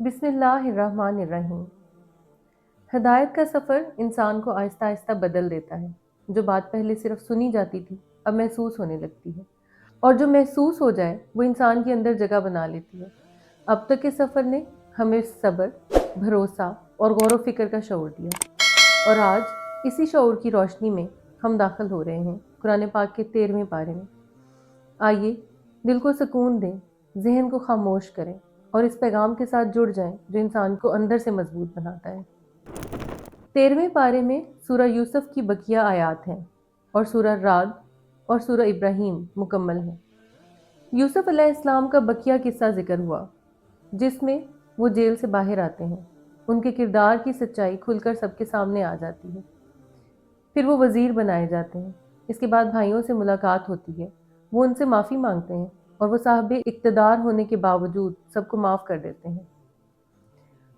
بسم اللہ الرحمن الرحیم۔ ہدایت کا سفر انسان کو آہستہ آہستہ بدل دیتا ہے۔ جو بات پہلے صرف سنی جاتی تھی اب محسوس ہونے لگتی ہے، اور جو محسوس ہو جائے وہ انسان کے اندر جگہ بنا لیتی ہے۔ اب تک کے سفر نے ہمیں صبر، بھروسہ اور غور و فکر کا شعور دیا، اور آج اسی شعور کی روشنی میں ہم داخل ہو رہے ہیں قرآن پاک کے 13ویں پارے میں۔ آئیے دل کو سکون دیں، ذہن کو خاموش کریں اور اس پیغام کے ساتھ جڑ جائیں جو انسان کو اندر سے مضبوط بناتا ہے۔ 13ویں پارے میں سورہ یوسف کی بقیہ آیات ہیں اور سورہ رعد اور سورہ ابراہیم مکمل ہیں۔ یوسف علیہ السلام کا بقیہ قصہ ذکر ہوا، جس میں وہ جیل سے باہر آتے ہیں۔ ان کے کردار کی سچائی کھل کر سب کے سامنے آ جاتی ہے۔ پھر وہ وزیر بنائے جاتے ہیں۔ اس کے بعد بھائیوں سے ملاقات ہوتی ہے، وہ ان سے معافی مانگتے ہیں اور وہ صاحب اقتدار ہونے کے باوجود سب کو معاف کر دیتے ہیں۔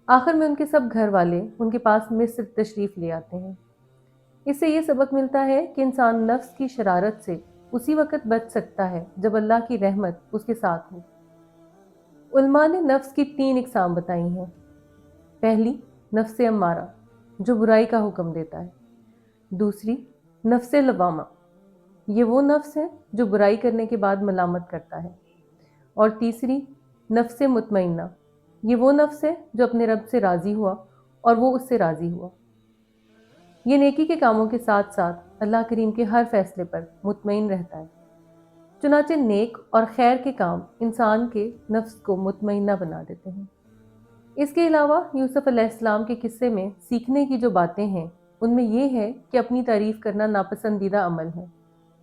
آخر میں ان کے سب گھر والے ان کے پاس مصر تشریف لے آتے ہیں۔ اس سے یہ سبق ملتا ہے کہ انسان نفس کی شرارت سے اسی وقت بچ سکتا ہے جب اللہ کی رحمت اس کے ساتھ ہو۔ علماء نے نفس کی 3 اقسام بتائی ہیں۔ پہلی، نفس امارہ جو برائی کا حکم دیتا ہے۔ دوسری، نفس لوامہ، یہ وہ نفس ہے جو برائی کرنے کے بعد ملامت کرتا ہے۔ اور تیسری، نفس مطمئنہ، یہ وہ نفس ہے جو اپنے رب سے راضی ہوا اور وہ اس سے راضی ہوا۔ یہ نیکی کے کاموں کے ساتھ ساتھ اللہ کریم کے ہر فیصلے پر مطمئن رہتا ہے۔ چنانچہ نیک اور خیر کے کام انسان کے نفس کو مطمئنہ بنا دیتے ہیں۔ اس کے علاوہ یوسف علیہ السلام کے قصے میں سیکھنے کی جو باتیں ہیں ان میں یہ ہے کہ اپنی تعریف کرنا ناپسندیدہ عمل ہے،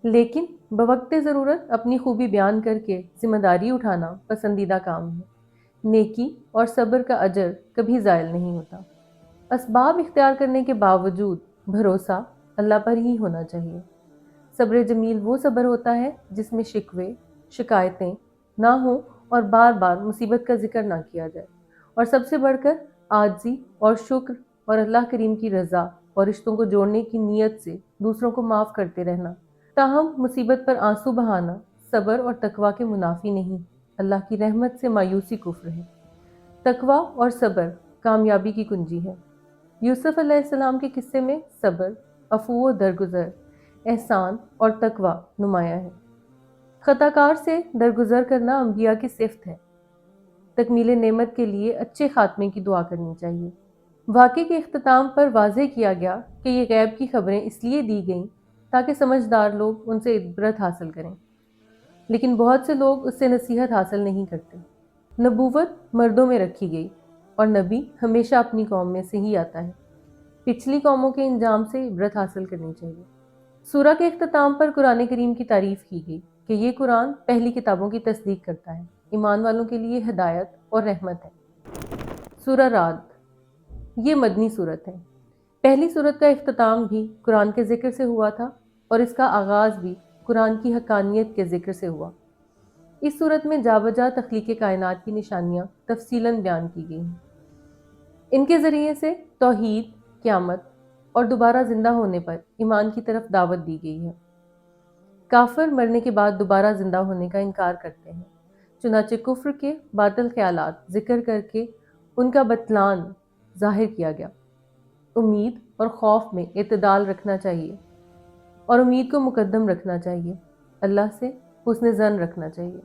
لیکن بوقت ضرورت اپنی خوبی بیان کر کے ذمہ داری اٹھانا پسندیدہ کام ہے۔ نیکی اور صبر کا اجر کبھی زائل نہیں ہوتا۔ اسباب اختیار کرنے کے باوجود بھروسہ اللہ پر ہی ہونا چاہیے۔ صبر جمیل وہ صبر ہوتا ہے جس میں شکوے، شکایتیں نہ ہوں اور بار بار مصیبت کا ذکر نہ کیا جائے، اور سب سے بڑھ کر عاجزی اور شکر اور اللہ کریم کی رضا اور رشتوں کو جوڑنے کی نیت سے دوسروں کو معاف کرتے رہنا۔ تاہم مصیبت پر آنسو بہانا صبر اور تقوی کے منافی نہیں، اللہ کی رحمت سے مایوسی کفر ہے۔ تقوی اور صبر کامیابی کی کنجی ہے۔ یوسف علیہ السلام کے قصے میں صبر، عفو و درگزر، احسان اور تقوی نمایاں ہے۔ خطا کار سے درگزر کرنا انبیاء کی صفت ہے۔ تکمیل نعمت کے لیے اچھے خاتمے کی دعا کرنی چاہیے۔ واقعے کے اختتام پر واضح کیا گیا کہ یہ غیب کی خبریں اس لیے دی گئیں تاکہ سمجھدار لوگ ان سے عبرت حاصل کریں، لیکن بہت سے لوگ اس سے نصیحت حاصل نہیں کرتے۔ نبوت مردوں میں رکھی گئی اور نبی ہمیشہ اپنی قوم میں سے ہی آتا ہے۔ پچھلی قوموں کے انجام سے عبرت حاصل کرنی چاہیے۔ سورہ کے اختتام پر قرآن کریم کی تعریف کی گئی کہ یہ قرآن پہلی کتابوں کی تصدیق کرتا ہے، ایمان والوں کے لیے ہدایت اور رحمت ہے۔ سورہ رعد، یہ مدنی صورت ہے۔ پہلی صورت کا اختتام بھی قرآن کے ذکر سے ہوا تھا اور اس کا آغاز بھی قرآن کی حقانیت کے ذکر سے ہوا۔ اس صورت میں جا بجا تخلیق کائنات کی نشانیاں تفصیلاً بیان کی گئی ہیں۔ ان کے ذریعے سے توحید، قیامت اور دوبارہ زندہ ہونے پر ایمان کی طرف دعوت دی گئی ہے۔ کافر مرنے کے بعد دوبارہ زندہ ہونے کا انکار کرتے ہیں، چنانچہ کفر کے باطل خیالات ذکر کر کے ان کا بطلان ظاہر کیا گیا۔ امید اور خوف میں اعتدال رکھنا چاہیے اور امید کو مقدم رکھنا چاہیے، اللہ سے حسن ظن رکھنا چاہیے۔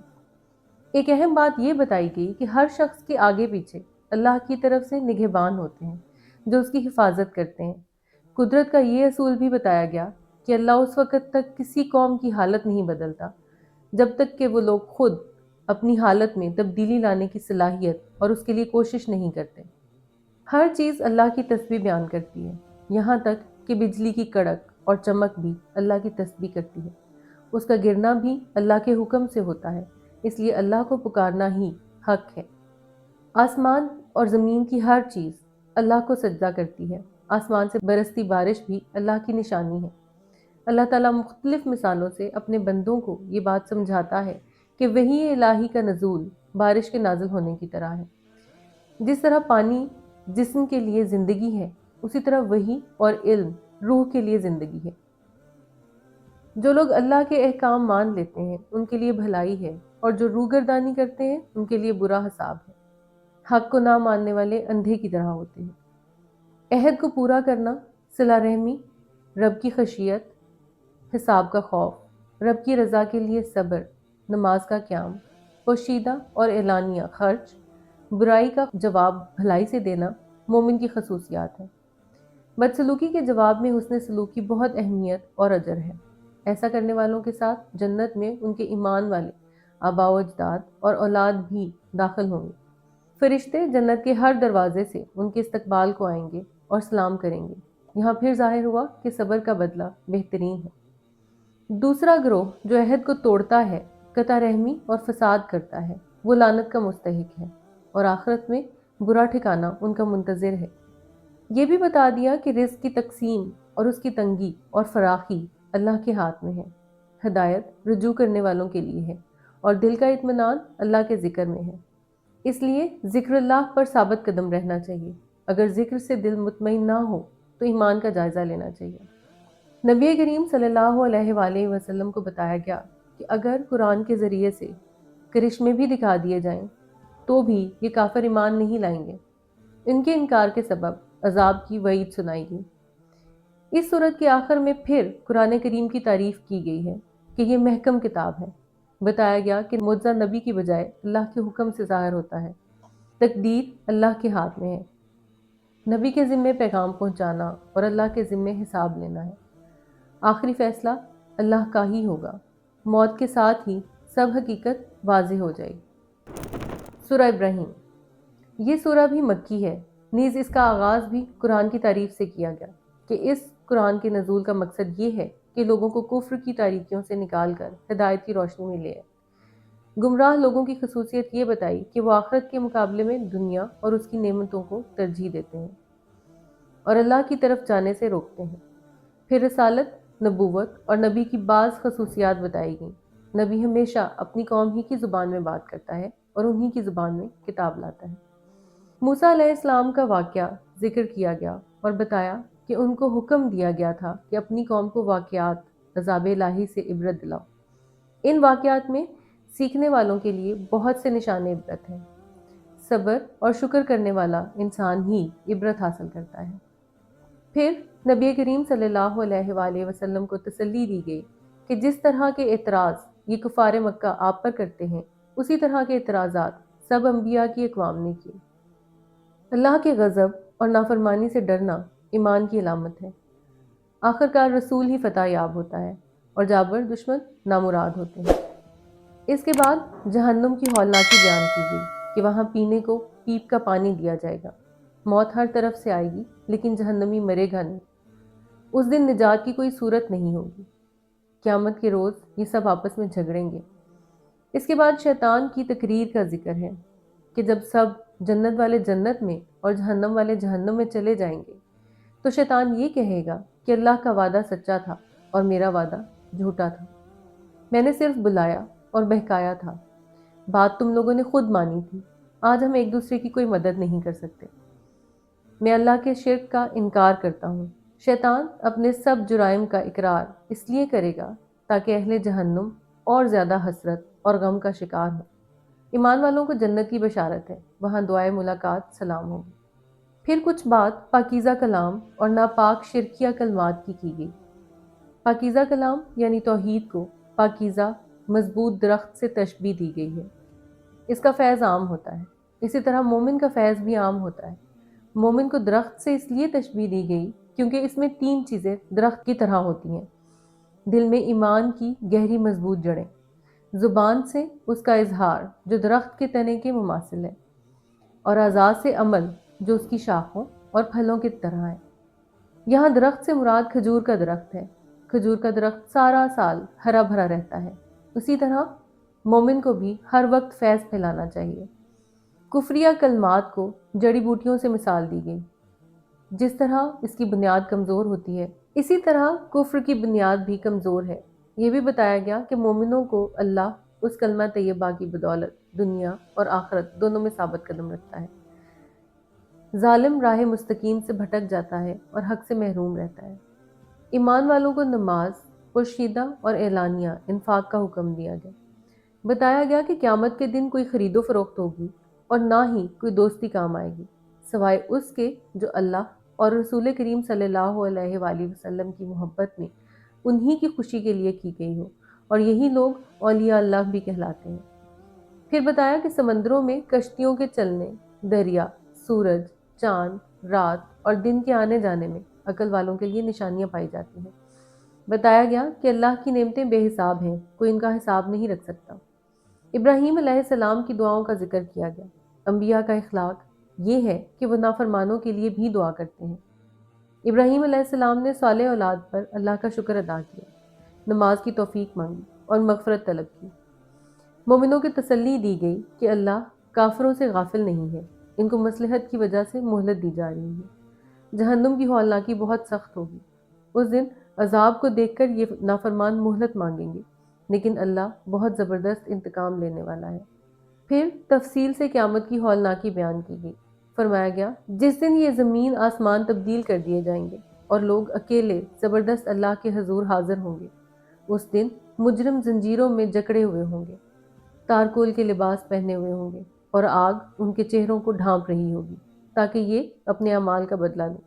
ایک اہم بات یہ بتائی گئی کہ ہر شخص کے آگے پیچھے اللہ کی طرف سے نگہبان ہوتے ہیں جو اس کی حفاظت کرتے ہیں۔ قدرت کا یہ اصول بھی بتایا گیا کہ اللہ اس وقت تک کسی قوم کی حالت نہیں بدلتا جب تک کہ وہ لوگ خود اپنی حالت میں تبدیلی لانے کی صلاحیت اور اس کے لیے کوشش نہیں کرتے۔ ہر چیز اللہ کی تسبیح بیان کرتی ہے، یہاں تک کہ بجلی کی کڑک اور چمک بھی اللہ کی تسبیح کرتی ہے۔ اس کا گرنا بھی اللہ کے حکم سے ہوتا ہے، اس لیے اللہ کو پکارنا ہی حق ہے۔ آسمان اور زمین کی ہر چیز اللہ کو سجدہ کرتی ہے۔ آسمان سے برستی بارش بھی اللہ کی نشانی ہے۔ اللہ تعالیٰ مختلف مثالوں سے اپنے بندوں کو یہ بات سمجھاتا ہے کہ وحی الہی کا نزول بارش کے نازل ہونے کی طرح ہے۔ جس طرح پانی جسم کے لیے زندگی ہے، اسی طرح وحی اور علم روح کے لیے زندگی ہے۔ جو لوگ اللہ کے احکام مان لیتے ہیں ان کے لیے بھلائی ہے، اور جو روگردانی کرتے ہیں ان کے لیے برا حساب ہے۔ حق کو نہ ماننے والے اندھے کی طرح ہوتے ہیں۔ عہد کو پورا کرنا، صلہ رحمی، رب کی خشیت، حساب کا خوف، رب کی رضا کے لیے صبر، نماز کا قیام، پوشیدہ اور اعلانیہ خرچ، برائی کا جواب بھلائی سے دینا مومن کی خصوصیات ہیں۔ بدسلوکی کے جواب میں حسن سلوک کی بہت اہمیت اور اجر ہے۔ ایسا کرنے والوں کے ساتھ جنت میں ان کے ایمان والے آباء و اجداد اور اولاد بھی داخل ہوں گے۔ فرشتے جنت کے ہر دروازے سے ان کے استقبال کو آئیں گے اور سلام کریں گے۔ یہاں پھر ظاہر ہوا کہ صبر کا بدلہ بہترین ہے۔ دوسرا گروہ جو عہد کو توڑتا ہے، قطع رحمی اور فساد کرتا ہے، وہ لعنت کا مستحق ہے اور آخرت میں برا ٹھکانہ ان کا منتظر ہے۔ یہ بھی بتا دیا کہ رزق کی تقسیم اور اس کی تنگی اور فراخی اللہ کے ہاتھ میں ہے۔ ہدایت رجوع کرنے والوں کے لیے ہے اور دل کا اطمینان اللہ کے ذکر میں ہے۔ اس لیے ذکر اللہ پر ثابت قدم رہنا چاہیے۔ اگر ذکر سے دل مطمئن نہ ہو تو ایمان کا جائزہ لینا چاہیے۔ نبی کریم صلی اللہ علیہ وآلہ وسلم کو بتایا گیا کہ اگر قرآن کے ذریعے سے کرشمے بھی دکھا دیے جائیں تو بھی یہ کافر ایمان نہیں لائیں گے۔ ان کے انکار کے سبب عذاب کی وعید سنائی گئی۔ اس صورت کے آخر میں پھر قرآن کریم کی تعریف کی گئی ہے کہ یہ محکم کتاب ہے۔ بتایا گیا کہ معجزہ نبی کی بجائے اللہ کے حکم سے ظاہر ہوتا ہے۔ تقدیر اللہ کے ہاتھ میں ہے۔ نبی کے ذمے پیغام پہنچانا اور اللہ کے ذمے حساب لینا ہے۔ آخری فیصلہ اللہ کا ہی ہوگا۔ موت کے ساتھ ہی سب حقیقت واضح ہو جائے گی۔ سورہ ابراہیم، یہ سورہ بھی مکی ہے، نیز اس کا آغاز بھی قرآن کی تعریف سے کیا گیا کہ اس قرآن کے نزول کا مقصد یہ ہے کہ لوگوں کو کفر کی تاریکیوں سے نکال کر ہدایت کی روشنی میں لے آئے۔ گمراہ لوگوں کی خصوصیت یہ بتائی کہ وہ آخرت کے مقابلے میں دنیا اور اس کی نعمتوں کو ترجیح دیتے ہیں اور اللہ کی طرف جانے سے روکتے ہیں۔ پھر رسالت، نبوت اور نبی کی بعض خصوصیات بتائی گئیں۔ نبی ہمیشہ اپنی قوم ہی کی زبان میں بات کرتا ہے اور انہی کی زبان میں کتاب لاتا ہے۔ موسیٰ علیہ السلام کا واقعہ ذکر کیا گیا اور بتایا کہ ان کو حکم دیا گیا تھا کہ اپنی قوم کو واقعات عذاب الہی سے عبرت دلاؤ۔ ان واقعات میں سیکھنے والوں کے لیے بہت سے نشان عبرت ہیں۔ صبر اور شکر کرنے والا انسان ہی عبرت حاصل کرتا ہے۔ پھر نبی کریم صلی اللہ علیہ وآلہ وسلم کو تسلی دی گئی کہ جس طرح کے اعتراض یہ کفار مکہ آپ پر کرتے ہیں، اسی طرح کے اعتراضات سب انبیاء کی اقوام نے کیے۔ اللہ کے غضب اور نافرمانی سے ڈرنا ایمان کی علامت ہے۔ آخرکار رسول ہی فتح یاب ہوتا ہے اور جابر دشمن نامراد ہوتے ہیں۔ اس کے بعد جہنم کی ہولناکی بیان کی گئی کہ وہاں پینے کو پیپ کا پانی دیا جائے گا۔ موت ہر طرف سے آئے گی لیکن جہنمی مرے گا نہیں۔ اس دن نجات کی کوئی صورت نہیں ہوگی۔ قیامت کے روز یہ سب آپس میں جھگڑیں گے۔ اس کے بعد شیطان کی تقریر کا ذکر ہے کہ جب سب جنت والے جنت میں اور جہنم والے جہنم میں چلے جائیں گے تو شیطان یہ کہے گا کہ اللہ کا وعدہ سچا تھا اور میرا وعدہ جھوٹا تھا۔ میں نے صرف بلایا اور بہکایا تھا۔ بات تم لوگوں نے خود مانی تھی۔ آج ہم ایک دوسرے کی کوئی مدد نہیں کر سکتے۔ میں اللہ کے شرک کا انکار کرتا ہوں۔ شیطان اپنے سب جرائم کا اقرار اس لیے کرے گا تاکہ اہل جہنم اور زیادہ حسرت اور غم کا شکار ہوں۔ ایمان والوں کو جنت کی بشارت ہے، وہاں دعائے ملاقات سلام ہوگی۔ پھر کچھ بات پاکیزہ کلام اور ناپاک شرکیہ کلمات کی گئی۔ پاکیزہ کلام یعنی توحید کو پاکیزہ مضبوط درخت سے تشبیہ دی گئی ہے۔ اس کا فیض عام ہوتا ہے۔ اسی طرح مومن کا فیض بھی عام ہوتا ہے۔ مومن کو درخت سے اس لیے تشبیہ دی گئی کیونکہ اس میں 3 چیزیں درخت کی طرح ہوتی ہیں۔ دل میں ایمان کی گہری مضبوط جڑیں، زبان سے اس کا اظہار جو درخت کے تنے کے مماثل ہے، اور اعضاء سے عمل جو اس کی شاخوں اور پھلوں کی طرح ہے۔ یہاں درخت سے مراد کھجور کا درخت ہے۔ کھجور کا درخت سارا سال ہرا بھرا رہتا ہے۔ اسی طرح مومن کو بھی ہر وقت فیض پھیلانا چاہیے۔ کفریہ کلمات کو جڑی بوٹیوں سے مثال دی گئی۔ جس طرح اس کی بنیاد کمزور ہوتی ہے، اسی طرح کفر کی بنیاد بھی کمزور ہے۔ یہ بھی بتایا گیا کہ مومنوں کو اللہ اس کلمہ طیبہ کی بدولت دنیا اور آخرت دونوں میں ثابت قدم رکھتا ہے۔ ظالم راہ مستقیم سے بھٹک جاتا ہے اور حق سے محروم رہتا ہے۔ ایمان والوں کو نماز، پوشیدہ اور اعلانیہ انفاق کا حکم دیا گیا۔ بتایا گیا کہ قیامت کے دن کوئی خرید و فروخت ہوگی اور نہ ہی کوئی دوستی کام آئے گی سوائے اس کے جو اللہ اور رسول کریم صلی اللہ علیہ وآلہ وسلم کی محبت میں انہی کی خوشی کے لیے کی گئی ہو، اور یہی لوگ اولیاء اللہ بھی کہلاتے ہیں۔ پھر بتایا کہ سمندروں میں کشتیوں کے چلنے، دریا، سورج، چاند، رات اور دن کے آنے جانے میں عقل والوں کے لیے نشانیاں پائی جاتی ہیں۔ بتایا گیا کہ اللہ کی نعمتیں بے حساب ہیں، کوئی ان کا حساب نہیں رکھ سکتا۔ ابراہیم علیہ السلام کی دعاؤں کا ذکر کیا گیا۔ انبیاء کا اخلاق یہ ہے کہ وہ نافرمانوں کے لیے بھی دعا کرتے ہیں۔ ابراہیم علیہ السلام نے صالح اولاد پر اللہ کا شکر ادا کیا، نماز کی توفیق مانگی اور مغفرت طلب کی۔ مومنوں کی تسلی دی گئی کہ اللہ کافروں سے غافل نہیں ہے، ان کو مصلحت کی وجہ سے مہلت دی جا رہی ہے۔ جہنم کی ہولناکی بہت سخت ہوگی، اس دن عذاب کو دیکھ کر یہ نافرمان مہلت مانگیں گے، لیکن اللہ بہت زبردست انتقام لینے والا ہے۔ پھر تفصیل سے قیامت کی ہولناکی بیان کی گئی۔ فرمایا گیا جس دن یہ زمین آسمان تبدیل کر دیے جائیں گے اور لوگ اکیلے زبردست اللہ کے حضور حاضر ہوں گے، اس دن مجرم زنجیروں میں جکڑے ہوئے ہوں گے، تارکول کے لباس پہنے ہوئے ہوں گے اور آگ ان کے چہروں کو ڈھانپ رہی ہوگی تاکہ یہ اپنے اعمال کا بدلہ لیں۔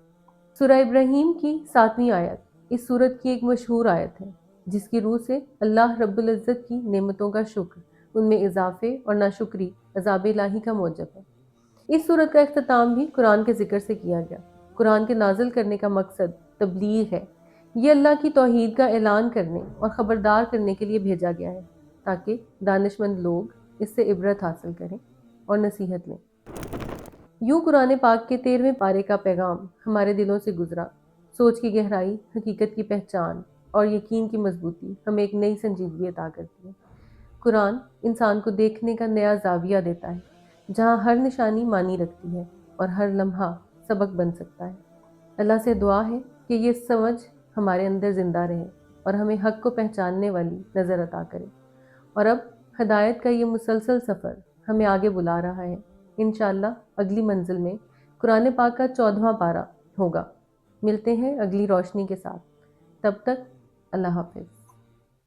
سورہ ابراہیم کی 7ویں آیت اس سورت کی ایک مشہور آیت ہے، جس کی روح سے اللہ رب العزت کی نعمتوں کا شکر، ان میں اضافے اور ناشکری عذاب الہی کا موجب ہے۔ اس سورت کا اختتام بھی قرآن کے ذکر سے کیا گیا۔ قرآن کے نازل کرنے کا مقصد تبلیغ ہے، یہ اللہ کی توحید کا اعلان کرنے اور خبردار کرنے کے لیے بھیجا گیا ہے تاکہ دانشمند لوگ اس سے عبرت حاصل کریں اور نصیحت لیں۔ یوں قرآن پاک کے 13ویں پارے کا پیغام ہمارے دلوں سے گزرا۔ سوچ کی گہرائی، حقیقت کی پہچان اور یقین کی مضبوطی ہمیں ایک نئی سنجیدگی عطا کرتی ہے۔ قرآن انسان کو دیکھنے کا نیا زاویہ دیتا ہے، جہاں ہر نشانی معنی رکھتی ہے اور ہر لمحہ سبق بن سکتا ہے۔ اللہ سے دعا ہے کہ یہ سمجھ ہمارے اندر زندہ رہے اور ہمیں حق کو پہچاننے والی نظر عطا کرے۔ اور اب ہدایت کا یہ مسلسل سفر ہمیں آگے بلا رہا ہے۔ انشاءاللہ اگلی منزل میں قرآن پاک کا 14واں پارہ ہوگا۔ ملتے ہیں اگلی روشنی کے ساتھ، تب تک اللہ حافظ۔